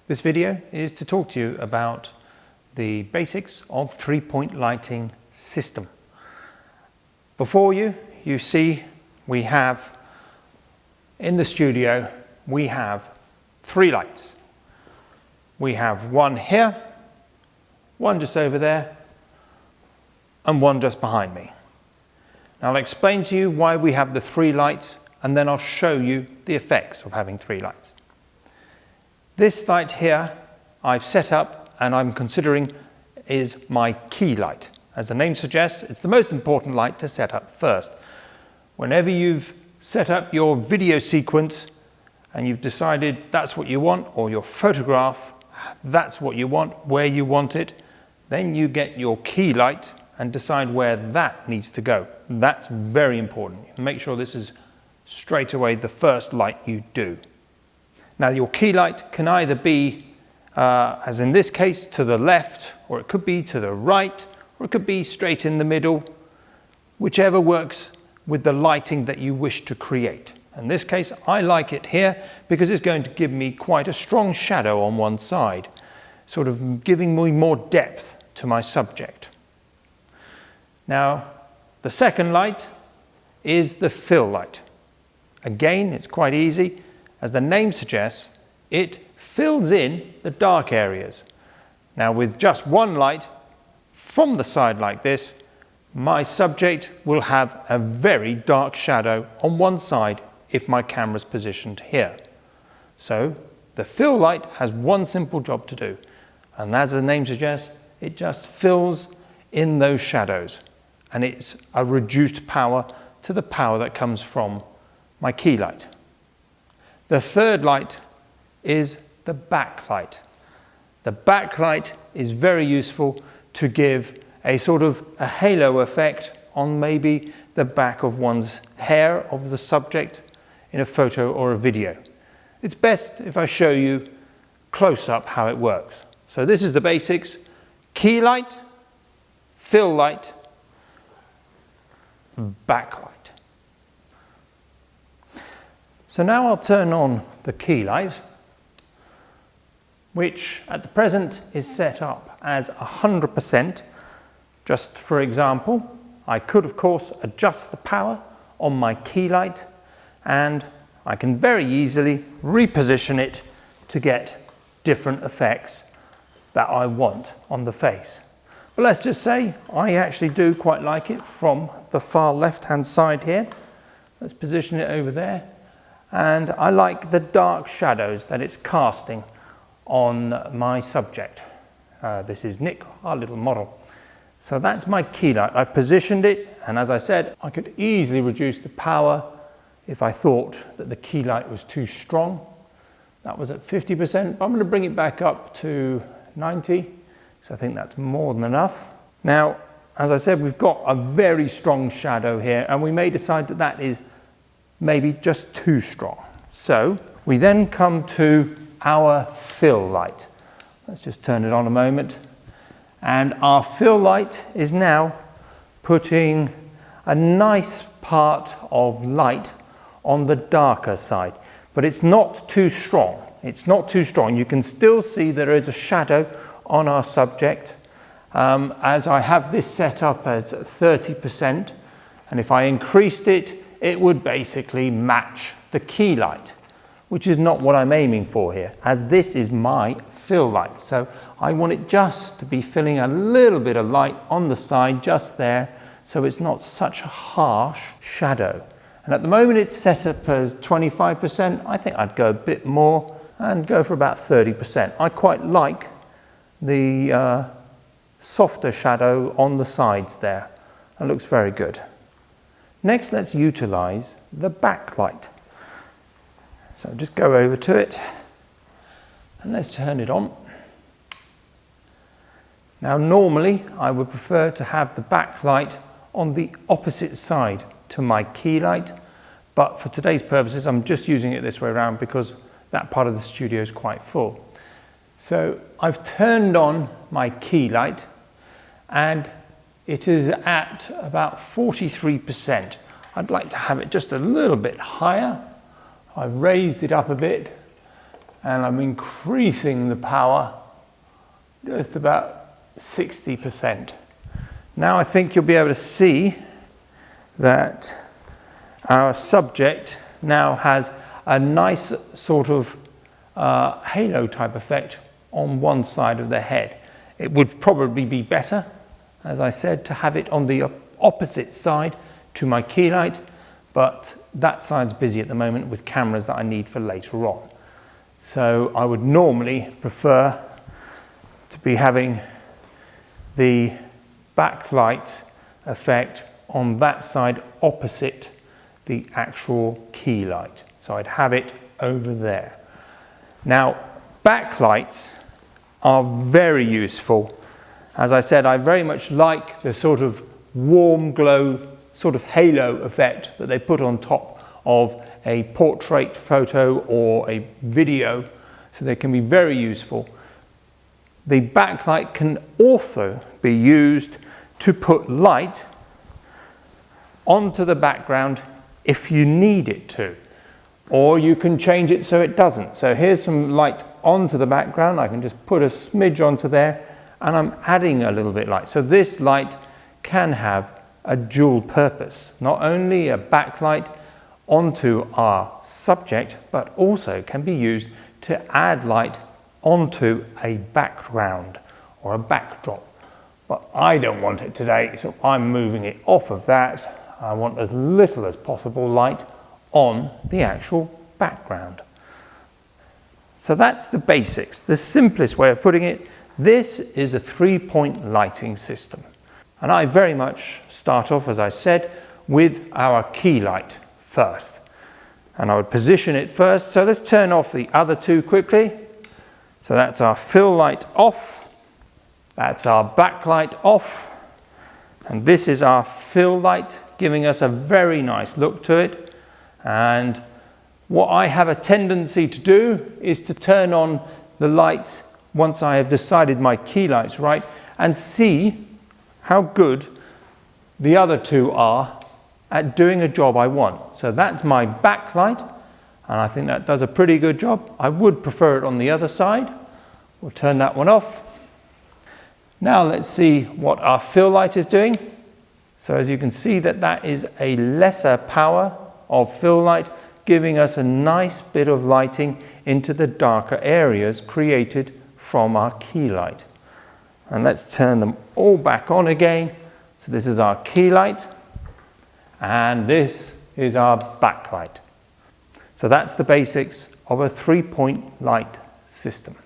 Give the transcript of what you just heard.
This video is to talk to you about the basics of three-point lighting system. Before you see we have, in the studio, we have three lights. We have one here, one just over there, and one just behind me. Now I'll explain to you why we have the three lights, and then I'll show you the effects of having three lights. This light here I've set up and I'm considering is my key light. As the name suggests, it's the most important light to set up first. Whenever you've set up your video sequence and you've decided that's what you want, or your photograph, that's what you want, where you want it, then you get your key light and decide where that needs to go. That's very important. Make sure this is straight away the first light you do. Now your key light can either be, as in this case, to the left, or it could be to the right, or it could be straight in the middle, whichever works with the lighting that you wish to create. In this case, I like it here because it's going to give me quite a strong shadow on one side, sort of giving me more depth to my subject. Now, the second light is the fill light. Again, it's quite easy. As the name suggests, it fills in the dark areas. Now, with just one light from the side like this, my subject will have a very dark shadow on one side if my camera's positioned here. So, the fill light has one simple job to do, and as the name suggests, it just fills in those shadows, and it's a reduced power to the power that comes from my key light. The third light is the backlight. The backlight is very useful to give a sort of a halo effect on maybe the back of one's hair of the subject in a photo or a video. It's best if I show you close up how it works. So this is the basics: key light, fill light, backlight. So now I'll turn on the key light, which at the present is set up as 100%. Just for example, I could of course adjust the power on my key light, and I can very easily reposition it to get different effects that I want on the face. But let's just say I actually do quite like it from the far left hand side here. Let's position it over there. And I like the dark shadows that it's casting on my subject. This is Nick, our little model. So that's my key light. I've positioned it, and as I said, I could easily reduce the power if I thought that the key light was too strong. That was at 50%, but I'm going to bring it back up to 90, so I think that's more than enough. Now, as I said, we've got a very strong shadow here, and we may decide that that is maybe just too strong. So we then come to our fill light. Let's just turn it on a moment. And our fill light is now putting a nice part of light on the darker side, but it's not too strong. It's not too strong. You can still see there is a shadow on our subject. As I have this set up at 30%, and if I increased it, it would basically match the key light, which is not what I'm aiming for here, as this is my fill light. So I want it just to be filling a little bit of light on the side just there, so it's not such a harsh shadow. And at the moment it's set up as 25%. I think I'd go a bit more and go for about 30%. I quite like the softer shadow on the sides there. That looks very good. Next, let's utilize the backlight. So just go over to it and let's turn it on. Now normally I would prefer to have the backlight on the opposite side to my key light, but for today's purposes I'm just using it this way around because that part of the studio is quite full. So I've turned on my key light and it is at about 43%. I'd like to have it just a little bit higher. I've raised it up a bit and I'm increasing the power just about 60%. Now I think you'll be able to see that our subject now has a nice sort of halo type effect on one side of the head. It would probably be better, as I said, to have it on the opposite side to my key light, but that side's busy at the moment with cameras that I need for later on. So I would normally prefer to be having the backlight effect on that side opposite the actual key light. So I'd have it over there. Now, backlights are very useful. As I said, I very much like the sort of warm glow, sort of halo effect that they put on top of a portrait photo or a video, so they can be very useful. The backlight can also be used to put light onto the background if you need it to, or you can change it so it doesn't. So here's some light onto the background. I can just put a smidge onto there and I'm adding a little bit light. So this light can have a dual purpose, not only a backlight onto our subject, but also can be used to add light onto a background or a backdrop. But I don't want it today, so I'm moving it off of that. I want as little as possible light on the actual background. So that's the basics, the simplest way of putting it. This is a 3-point lighting system. And I very much start off, as I said, with our key light first. And I would position it first. So let's turn off the other two quickly. So that's our fill light off. That's our backlight off. And this is our fill light, giving us a very nice look to it. And what I have a tendency to do is to turn on the lights once I have decided my key light's right and see how good the other two are at doing a job I want. So that's my backlight, and I think that does a pretty good job. I would prefer it on the other side. We'll turn that one off. Now let's see what our fill light is doing. So as you can see, that is a lesser power of fill light, giving us a nice bit of lighting into the darker areas created from our key light. And let's turn them all back on again. So this is our key light, and this is our backlight. So that's the basics of a 3-point light system.